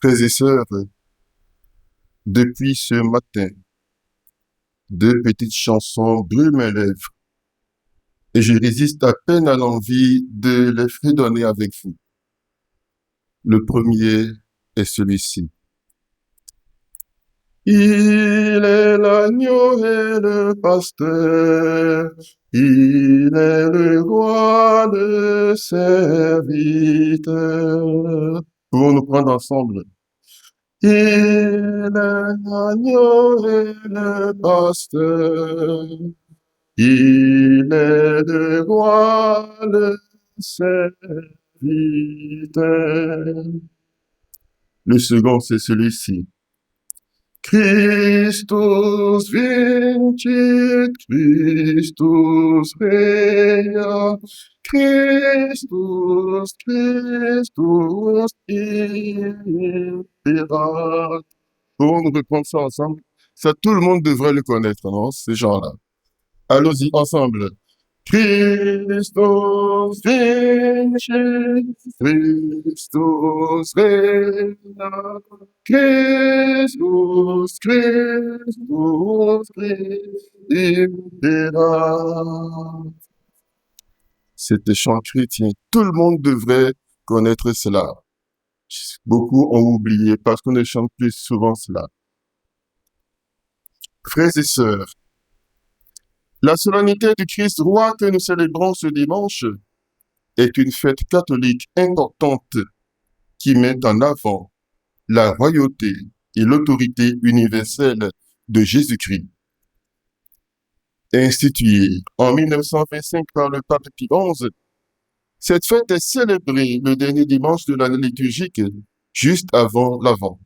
Frères et sœurs, depuis ce matin, deux petites chansons brûlent mes lèvres et je résiste à peine à l'envie de les fredonner avec vous. Le premier est celui-ci. Il est l'agneau et le pasteur, il est le roi de serviteurs. Pouvons-nous prendre ensemble? Il est l'agneau et le pasteur, il est le roi de serviteurs. Le second, c'est celui-ci. Christus vincit, Christus regna, Christus imperat. Pour nous reprendre ça ensemble, ça tout le monde devrait le connaître, non, ces gens-là. Allons-y ensemble. Christus vincit, Christus regna, Christus imperat. C'est un chant chrétien. Tout le monde devrait connaître cela. Beaucoup ont oublié parce qu'on ne chante plus souvent cela. Frères et sœurs, la solennité du Christ roi que nous célébrons ce dimanche est une fête catholique importante qui met en avant la royauté et l'autorité universelle de Jésus-Christ. Instituée en 1925 par le pape Pie XI, cette fête est célébrée le dernier dimanche de l'année liturgique, juste avant l'Avent,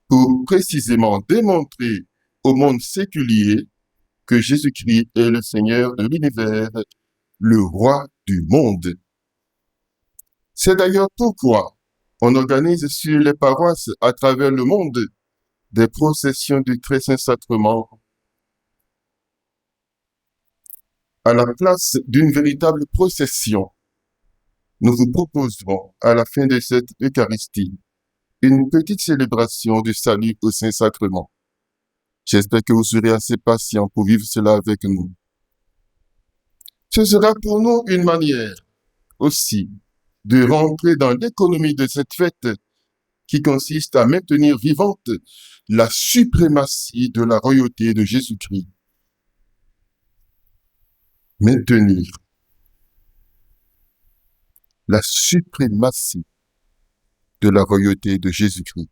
pour précisément démontrer au monde séculier que Jésus-Christ est le Seigneur de l'univers, le roi du monde. C'est d'ailleurs pourquoi on organise sur les paroisses à travers le monde des processions du Très Saint Sacrement à la place d'une véritable procession. Nous vous proposerons à la fin de cette Eucharistie une petite célébration du salut au Saint Sacrement. J'espère que vous serez assez patient pour vivre cela avec nous. Ce sera pour nous une manière aussi de rentrer dans l'économie de cette fête qui consiste à maintenir vivante la suprématie de la royauté de Jésus-Christ. Maintenir la suprématie de la royauté de Jésus-Christ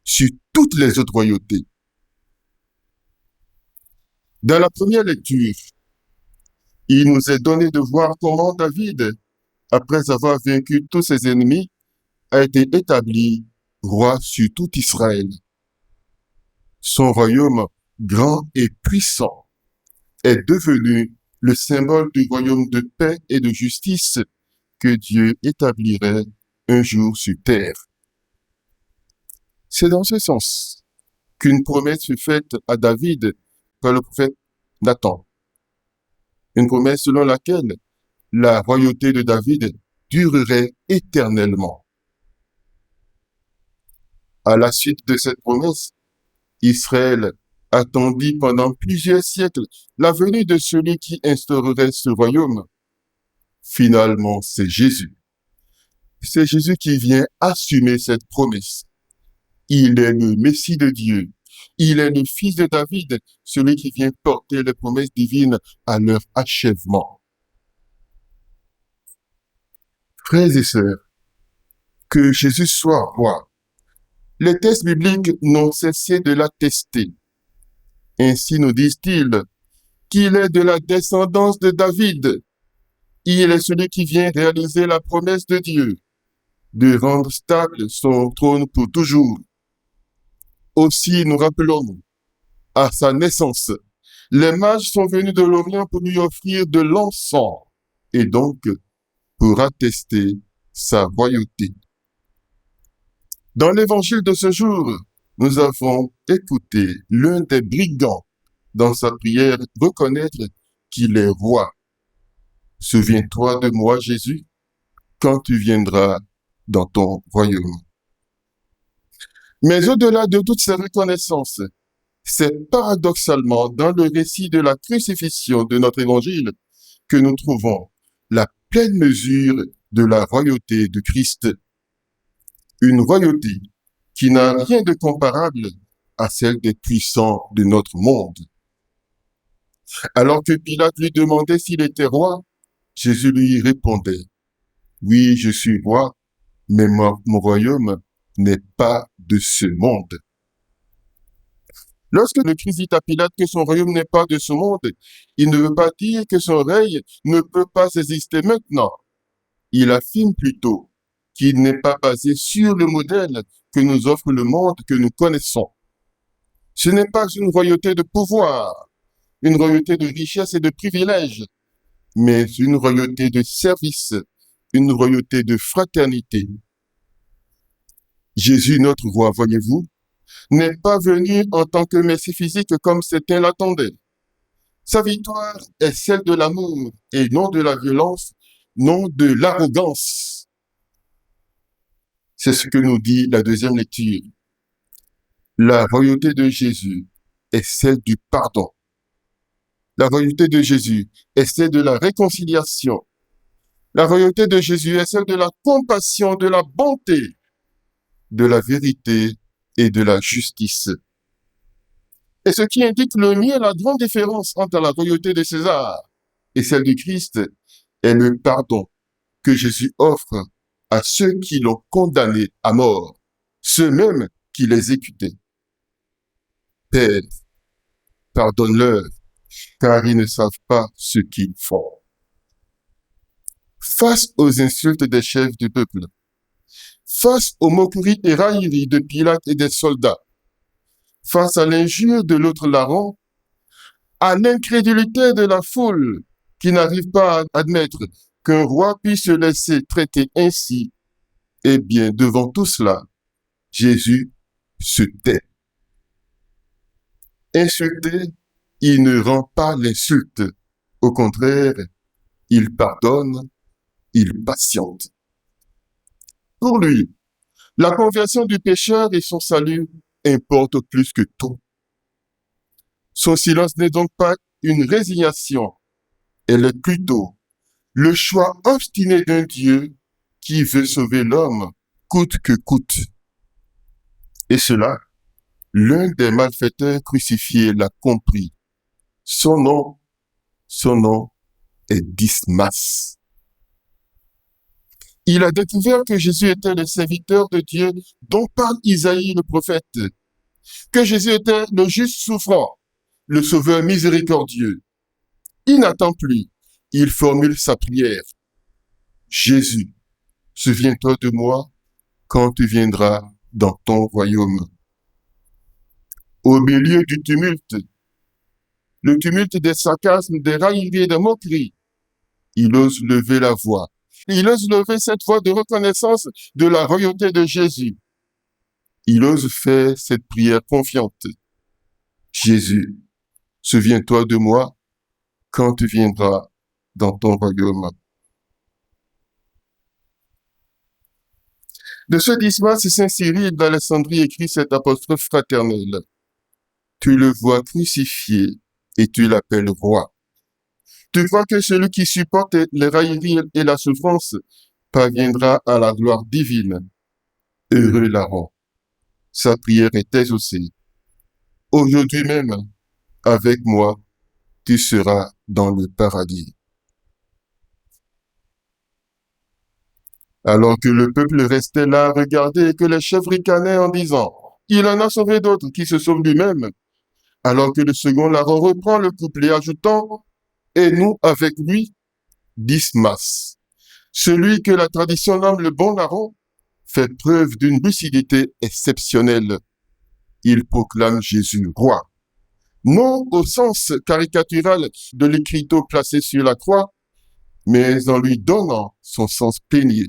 sur toutes les autres royautés. Dans la première lecture, il nous est donné de voir comment David, après avoir vaincu tous ses ennemis, a été établi roi sur tout Israël. Son royaume, grand et puissant, est devenu le symbole du royaume de paix et de justice que Dieu établirait un jour sur terre. C'est dans ce sens qu'une promesse fut faite à David par le prophète Nathan. Une promesse selon laquelle la royauté de David durerait éternellement. À la suite de cette promesse, Israël attendit pendant plusieurs siècles la venue de celui qui instaurerait ce royaume. Finalement, c'est Jésus. C'est Jésus qui vient assumer cette promesse. Il est le Messie de Dieu. Il est le fils de David, celui qui vient porter les promesses divines à leur achèvement. Frères et sœurs, que Jésus soit roi. Les textes bibliques n'ont cessé de l'attester. Ainsi nous disent-ils qu'il est de la descendance de David. Il est celui qui vient réaliser la promesse de Dieu, de rendre stable son trône pour toujours. Aussi nous rappelons, à sa naissance, les mages sont venus de l'Orient pour lui offrir de l'encens et donc pour attester sa royauté. Dans l'évangile de ce jour, nous avons écouté l'un des brigands dans sa prière reconnaître qu'il est roi. Souviens-toi de moi, Jésus, quand tu viendras dans ton royaume. Mais au-delà de toutes ces reconnaissances, c'est paradoxalement dans le récit de la crucifixion de notre évangile que nous trouvons la pleine mesure de la royauté de Christ. Une royauté qui n'a rien de comparable à celle des puissants de notre monde. Alors que Pilate lui demandait s'il était roi, Jésus lui répondait, oui, je suis roi, mais mon royaume n'est pas de ce monde. Lorsque le Christ dit à Pilate que son royaume n'est pas de ce monde, il ne veut pas dire que son règne ne peut pas exister maintenant. Il affirme plutôt qu'il n'est pas basé sur le modèle que nous offre le monde que nous connaissons. Ce n'est pas une royauté de pouvoir, une royauté de richesse et de privilèges, mais une royauté de service, une royauté de fraternité. Jésus, notre roi, voyez-vous, n'est pas venu en tant que messie physique comme certains l'attendaient. Sa victoire est celle de l'amour et non de la violence, non de l'arrogance. C'est ce que nous dit la deuxième lecture. La royauté de Jésus est celle du pardon. La royauté de Jésus est celle de la réconciliation. La royauté de Jésus est celle de la compassion, de la bonté, de la vérité et de la justice. Et ce qui indique le mieux la grande différence entre la royauté de César et celle du Christ est le pardon que Jésus offre à ceux qui l'ont condamné à mort, ceux mêmes qui l'exécutaient. Père, pardonne-leur, car ils ne savent pas ce qu'ils font. Face aux insultes des chefs du peuple, face aux moqueries et railleries de Pilate et des soldats, face à l'injure de l'autre larron, à l'incrédulité de la foule qui n'arrive pas à admettre qu'un roi puisse se laisser traiter ainsi, eh bien, devant tout cela, Jésus se tait. Insulté, il ne rend pas l'insulte. Au contraire, il pardonne, il patiente. Pour lui, la conversion du pécheur et son salut importent plus que tout. Son silence n'est donc pas une résignation, elle est plutôt le choix obstiné d'un Dieu qui veut sauver l'homme coûte que coûte. Et cela, l'un des malfaiteurs crucifiés l'a compris. Son nom est Dismas. Il a découvert que Jésus était le serviteur de Dieu dont parle Isaïe le prophète, que Jésus était le juste souffrant, le sauveur miséricordieux. Il n'attend plus, il formule sa prière. Jésus, souviens-toi de moi quand tu viendras dans ton royaume. Au milieu du tumulte, le tumulte des sarcasmes, des railleries et des moqueries, il ose lever la voix. Il ose lever cette voix de reconnaissance de la royauté de Jésus. Il ose faire cette prière confiante. Jésus, souviens-toi de moi quand tu viendras dans ton royaume. De ce Dismas, Saint Cyril d'Alexandrie écrit cet apostrophe fraternel. Tu le vois crucifié et tu l'appelles roi. Tu crois que celui qui supporte les railleries et la souffrance parviendra à la gloire divine. Heureux larron. Sa prière est exaucée. Aujourd'hui même, avec moi, tu seras dans le paradis. Alors que le peuple restait là à regarder et que les chefs ricanaient en disant, il en a sauvé d'autres qui se sauvent lui-même. Alors que le second larron reprend le couplet ajoutant, et nous avec lui, Dismas. Celui que la tradition nomme le bon larron fait preuve d'une lucidité exceptionnelle. Il proclame Jésus roi. Non au sens caricatural de l'écriteau placé sur la croix, mais en lui donnant son sens peigné.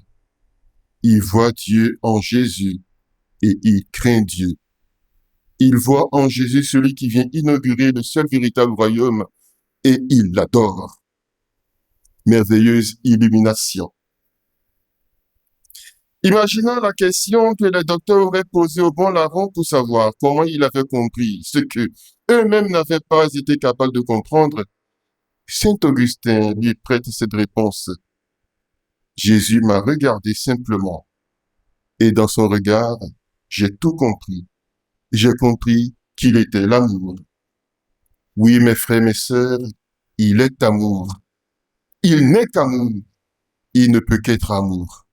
Il voit Dieu en Jésus et il craint Dieu. Il voit en Jésus celui qui vient inaugurer le seul véritable royaume et il l'adore. Merveilleuse illumination. Imaginons la question que le docteur aurait posée au bon larron pour savoir comment il avait compris ce que eux-mêmes n'avaient pas été capables de comprendre. Saint Augustin lui prête cette réponse. Jésus m'a regardé simplement et dans son regard, j'ai tout compris. J'ai compris qu'il était l'amour. Oui, mes frères, mes sœurs, il est amour. Il n'est qu'amour. Il ne peut qu'être amour.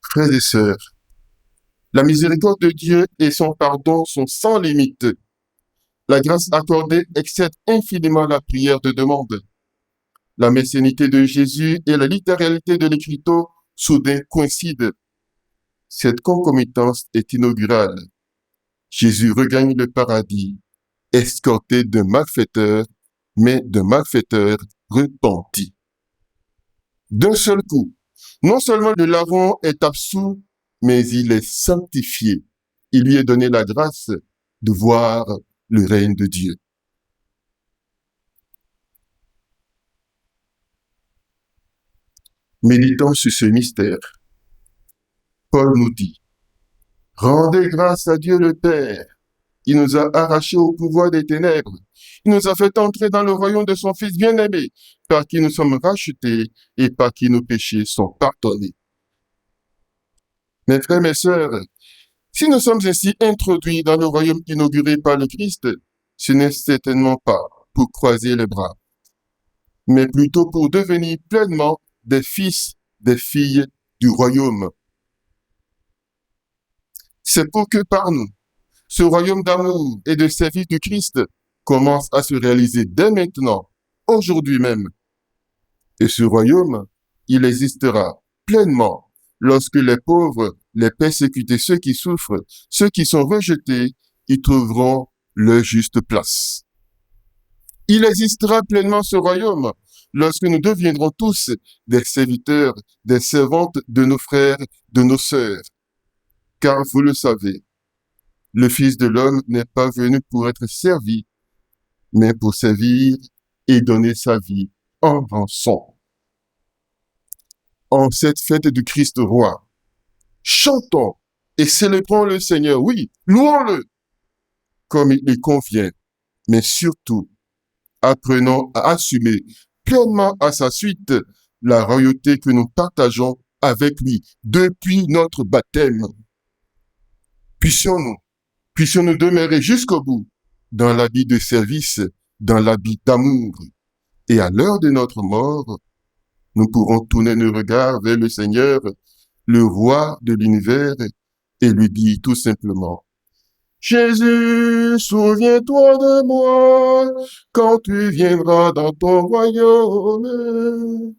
Frères et sœurs, la miséricorde de Dieu et son pardon sont sans limite. La grâce accordée excède infiniment la prière de demande. La messianité de Jésus et la littéralité de l'écriteau soudain coïncident. Cette concomitance est inaugurale. Jésus regagne le paradis, escorté d'un malfaiteur, mais d'un malfaiteur repenti. D'un seul coup, non seulement le larron est absous, mais il est sanctifié. Il lui est donné la grâce de voir le règne de Dieu. Méditons sur ce mystère. Paul nous dit, rendez grâce à Dieu le Père. Il nous a arrachés au pouvoir des ténèbres. Il nous a fait entrer dans le royaume de son Fils bien-aimé, par qui nous sommes rachetés et par qui nos péchés sont pardonnés. Mes frères, mes sœurs, si nous sommes ainsi introduits dans le royaume inauguré par le Christ, ce n'est certainement pas pour croiser les bras, mais plutôt pour devenir pleinement des fils, des filles du royaume. C'est pour que par nous, ce royaume d'amour et de service du Christ commence à se réaliser dès maintenant, aujourd'hui même. Et ce royaume, il existera pleinement lorsque les pauvres, les persécutés, ceux qui souffrent, ceux qui sont rejetés, y trouveront leur juste place. Il existera pleinement ce royaume lorsque nous deviendrons tous des serviteurs, des servantes de nos frères, de nos sœurs. Car vous le savez, le Fils de l'homme n'est pas venu pour être servi, mais pour servir et donner sa vie en rançon. En cette fête du Christ roi, chantons et célébrons le Seigneur, oui, louons-le comme il lui convient, mais surtout, apprenons à assumer pleinement à sa suite la royauté que nous partageons avec lui depuis notre baptême. Puissions-nous demeurer jusqu'au bout dans l'habit de service, dans l'habit d'amour. Et à l'heure de notre mort, nous pourrons tourner nos regards vers le Seigneur, le roi de l'univers, et lui dire tout simplement, Jésus, souviens-toi de moi quand tu viendras dans ton royaume.